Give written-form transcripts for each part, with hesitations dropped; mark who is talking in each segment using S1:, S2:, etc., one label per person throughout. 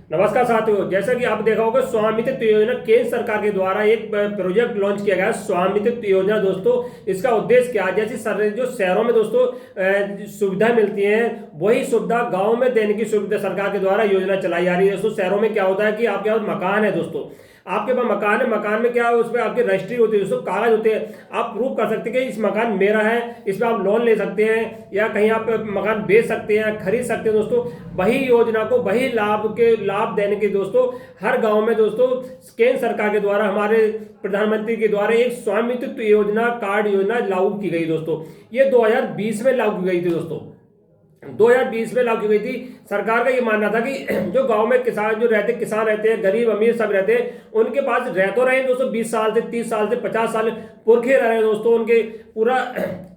S1: नमस्कार साथियों, जैसा कि आप देखा होगा स्वामित्व योजना केंद्र सरकार के द्वारा एक प्रोजेक्ट लॉन्च किया गया है। स्वामित्व योजना दोस्तों, इसका उद्देश्य क्या है? जैसे जो शहरों में दोस्तों सुविधा मिलती है, वही सुविधा गांव में देने की सुविधा सरकार के द्वारा योजना चलाई जा रही है। दोस्तों शहरों में क्या होता है कि आपके पास मकान है, दोस्तों आपके पास मकान है, मकान में क्या है, उसमें आपकी रजिस्ट्री होती है दोस्तों, कागज होते हैं। आप प्रूव कर सकते हैं कि इस मकान मेरा है, इसमें आप लोन ले सकते हैं या कहीं आप मकान बेच सकते हैं, खरीद सकते हैं। दोस्तों वही योजना को, वही लाभ देने के दोस्तों हर गांव में दोस्तों केंद्र सरकार के द्वारा, हमारे प्रधानमंत्री के द्वारा एक स्वामित्व योजना कार्ड योजना लागू की गई। दोस्तों ये 2020 में लागू की गई थी। दोस्तों 2020 में लागू की गई थी। सरकार का ये मानना था कि जो गांव में किसान किसान रहते हैं, गरीब अमीर सब रहते हैं, उनके पास रह तो रहे दोस्तों 20 साल से, 30 साल से, 50 साल पुरखे रह रहे हैं दोस्तों, उनके पूरा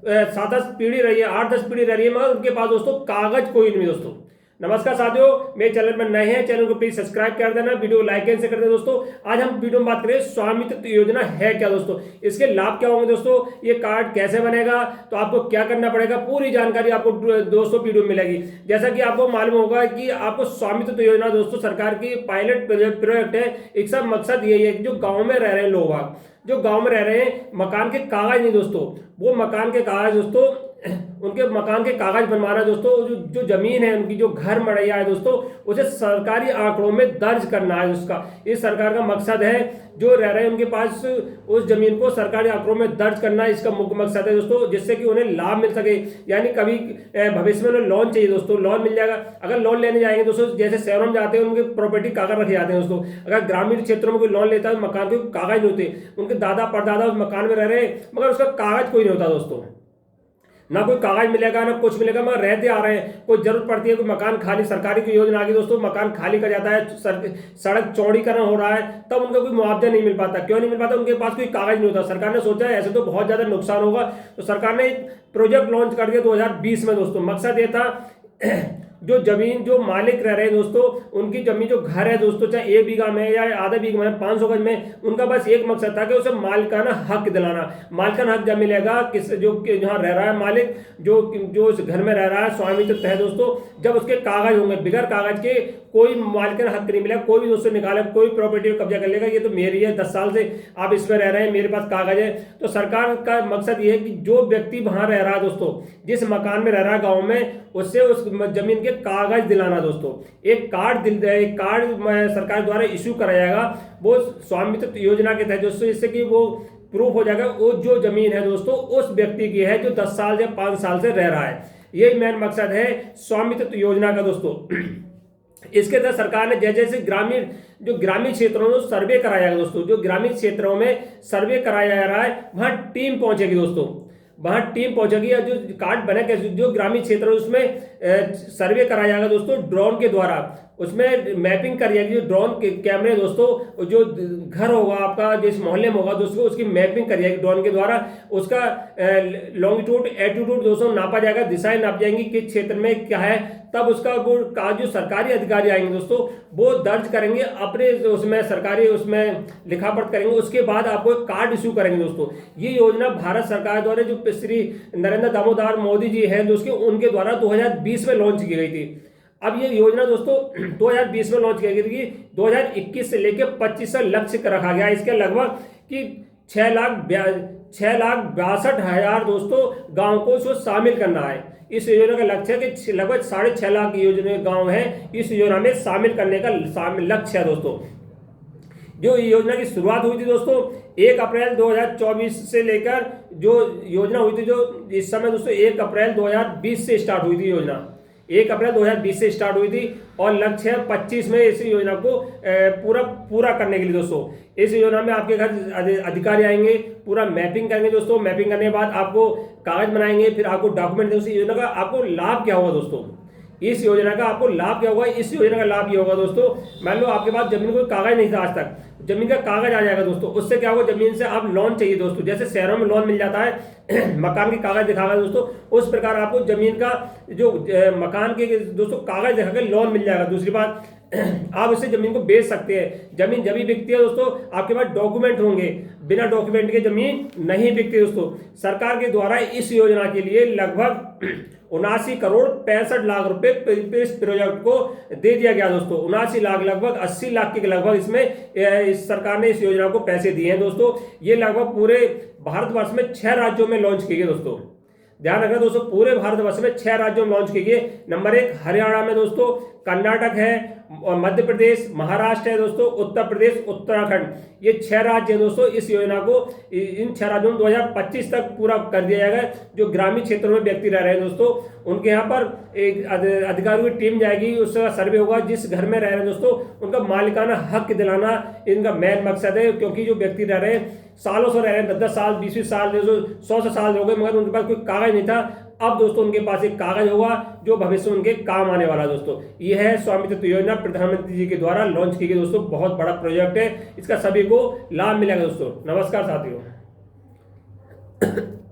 S1: 7-10 पीढ़ी रही है, 8-10 पीढ़ी रह रही है, मगर उनके पास दोस्तों कागज कोई नहीं दोस्तों। नमस्कार साथियों, मेरे चैनल में नए हैं, चैनल को प्लीज सब्सक्राइब कर देना, वीडियो लाइक एंड शेयर कर देना। दोस्तों आज हम वीडियो में बात करें स्वामित्व योजना है क्या दोस्तों, इसके लाभ क्या होंगे दोस्तों, ये कार्ड कैसे बनेगा, तो आपको क्या करना पड़ेगा, पूरी जानकारी आपको दोस्तों वीडियो में मिलेगी। जैसा कि आपको मालूम होगा कि आपको स्वामित्व योजना दोस्तों सरकार की पायलट प्रोजेक्ट है। एक सब मकसद यही है कि जो गाँव में रह रहे हैं लोग, जो गाँव में रह रहे हैं, मकान के कागज नहीं दोस्तों, वो मकान के कागज दोस्तों, उनके मकान के कागज बनवाना दोस्तों, जो जमीन है उनकी, जो घर मड़ैया है दोस्तों, उसे सरकारी आंकड़ों में दर्ज करना है। उसका इस सरकार का मकसद है, जो रह रहे हैं उनके पास उस जमीन को सरकारी आंकड़ों में दर्ज करना इसका मुख्य मकसद है दोस्तों, जिससे कि उन्हें लाभ मिल सके। यानी कभी भविष्य में उन्हें लोन चाहिए दोस्तों, लोन मिल जाएगा। अगर लोन लेने जाएंगे दोस्तों, जैसे शहरों में जाते हैं उनके प्रॉपर्टी कागज रखे जाते हैं दोस्तों। अगर ग्रामीण क्षेत्रों में कोई लोन लेता है, मकान के कागज नहीं होते, उनके दादा परदादा उस मकान में रह रहे हैं, मगर उसका कागज कोई नहीं होता दोस्तों, ना कोई कागज मिलेगा ना कुछ मिलेगा, मगर रहते आ रहे हैं। कोई जरूरत पड़ती है, कोई मकान खाली, सरकारी की योजना आ गई दोस्तों, मकान खाली कर जाता है, सड़क चौड़ीकरण हो रहा है, तब उनको कोई मुआवजा नहीं मिल पाता। क्यों नहीं मिल पाता? उनके पास कोई कागज नहीं होता। सरकार ने सोचा ऐसे तो बहुत ज्यादा नुकसान होगा, तो सरकार ने प्रोजेक्ट लॉन्च कर दिया 2020 में दोस्तों। मकसद ये था जो जमीन, जो मालिक रह रहे हैं दोस्तों, उनकी जमीन, जो घर है दोस्तों, चाहे 1 बीघा में या आधा बीघा में, 500 गज में, उनका बस एक मकसद था कि उसे मालिकाना हक दिलाना। मालिकाना हक जब मिलेगा, किस जो जहाँ रह रहा है मालिक, जो उस घर में रह रहा है, स्वामित्व है दोस्तों, जब उसके कागज होंगे, बिगैर कागज के कोई मालिकाना हक नहीं मिलेगा। कोई भी दोस्तों निकाले, कोई प्रॉपर्टी को कब्जा कर लेगा, ये तो मेरी है, 10 साल से आप इसमें रह रहे हैं, मेरे पास कागज है। तो सरकार का मकसद ये है कि जो व्यक्ति वहां रह रहा है दोस्तों, जिस मकान में रह रहा है गाँव में, उससे उस जमीन के कागज दिलाना दोस्तों। एक कार्ड सरकार द्वारा इशू कराया जाएगा, वो स्वामित्व योजना के तहत दोस्तों, जिससे कि वो प्रूफ हो जाएगा वो जो जमीन है दोस्तों उस व्यक्ति की है जो 10 साल या 5 साल से रह रहा है। यही मेन मकसद है स्वामित्व योजना का दोस्तों। इसके तहत सरकार ने जैसे ग्रामीण क्षेत्रों में सर्वे कराया जाएगा दोस्तों, जो ग्रामीण क्षेत्रों में सर्वे कराया जा रहा है, वहां टीम पहुंचेगी दोस्तों, वहां टीम पहुंचेगी। जो कार्ड बनेगा, जो ग्रामीण क्षेत्र है उसमें सर्वे कराया जाएगा दोस्तों ड्रोन के द्वारा, उसमें मैपिंग करी जाएगी। जो ड्रोन के कैमरे दोस्तों, जो घर होगा आपका, जिस मोहल्ले में होगा दोस्तों, उसकी मैपिंग करी जाएगी ड्रोन के द्वारा। उसका लॉन्गिट्यूड एटीट्यूड दोस्तों नापा जाएगा, दिशाएं नाप जाएंगी किस क्षेत्र में क्या है। तब उसका वो जो सरकारी अधिकारी आएंगे दोस्तों, वो दर्ज करेंगे अपने उसमें, सरकारी उसमें लिखापट करेंगे। उसके बाद आपको एक कार्ड इशू करेंगे दोस्तों। ये योजना भारत सरकार द्वारा, जो श्री नरेंद्र दामोदर मोदी जी हैं दोस्तों, उनके द्वारा 2020 में लॉन्च की गई थी। अब ये योजना दोस्तों 2020 में लॉन्च की गई थी। 2021 से लेकर 25 तक लक्ष्य रखा गया। इसके लगभग कि 6,62,000 दोस्तों गांव को इसको शामिल करना है। इस योजना का लक्ष्य है कि लगभग 6.5 लाख योजना गांव हैं, इस योजना में शामिल करने का लक्ष्य है दोस्तों। जो योजना की शुरुआत हुई थी दोस्तों 1 अप्रैल 2024 से लेकर, जो योजना हुई थी, जो इस समय दोस्तों 1 अप्रैल 2020 से स्टार्ट हुई थी योजना, 1 अप्रैल 2020 से स्टार्ट हुई थी, और लक्ष्य है 25 में इस योजना को पूरा करने के लिए दोस्तों। इस योजना में आपके घर अधिकारी आएंगे, पूरा मैपिंग करेंगे दोस्तों। मैपिंग करने के बाद आपको कागज बनाएंगे, फिर आपको डॉक्यूमेंट देंगे। योजना का आपको लाभ क्या होगा दोस्तों, इस योजना का आपको लाभ क्या होगा? इस योजना का लाभ ये होगा दोस्तों, मान लो आपके पास जमीन कोई कागज नहीं था आज तक, जमीन का कागज आ जाएगा दोस्तों। उससे क्या होगा, जमीन से आप लोन चाहिए दोस्तों, जैसे शहरों में लोन मिल जाता है मकान के कागज दिखागा दोस्तों, उस प्रकार आपको जमीन का जो मकान के दोस्तों कागज दिखाकर लोन मिल जाएगा। दूसरी बात, आप इससे जमीन को बेच सकते हैं। जमीन जब भी बिकती है दोस्तों, आपके पास डॉक्यूमेंट होंगे, बिना डॉक्यूमेंट के जमीन नहीं बिकती दोस्तों। सरकार के द्वारा इस योजना के लिए लगभग 79,65,00,000 रुपए इस प्रोजेक्ट को दे दिया गया दोस्तों। 79 लाख, लगभग 80 लाख के लगभग इसमें इस सरकार ने इस योजना को पैसे दिए हैं दोस्तों। ये लगभग पूरे भारतवर्ष में 6 राज्यों में लॉन्च की गई दोस्तों। ध्यान रखना दोस्तों, पूरे भारतवर्ष में 6 राज्यों में लॉन्च की गई। नंबर 1 हरियाणा में दोस्तों, कर्नाटक है, मध्य प्रदेश, महाराष्ट्र है दोस्तों, उत्तर प्रदेश, उत्तराखंड, ये 6 राज्य हैं दोस्तों। इस योजना को इन 6 राज्यों में 2025 तक पूरा कर दिया जाएगा। जो ग्रामीण क्षेत्रों में व्यक्ति रह रहे हैं दोस्तों, उनके यहाँ पर एक अधिकारियों की टीम जाएगी, उसका सर्वे होगा। जिस घर में रह रहे हैं दोस्तों, उनका मालिकाना हक दिलाना इनका मेन मकसद है। क्योंकि जो व्यक्ति रह रहे हैं, सालों से रह रहे हैं, 10-10 साल, 20-20 साल, 100 साल हो गए, मगर उनके पास कोई कागज नहीं था। अब दोस्तों उनके पास एक कागज होगा जो भविष्य में उनके काम आने वाला दोस्तों। यह है स्वामित्व योजना, प्रधानमंत्री जी के द्वारा लॉन्च की गई दोस्तों। बहुत बड़ा प्रोजेक्ट है, इसका सभी को लाभ मिलेगा दोस्तों। नमस्कार साथियों।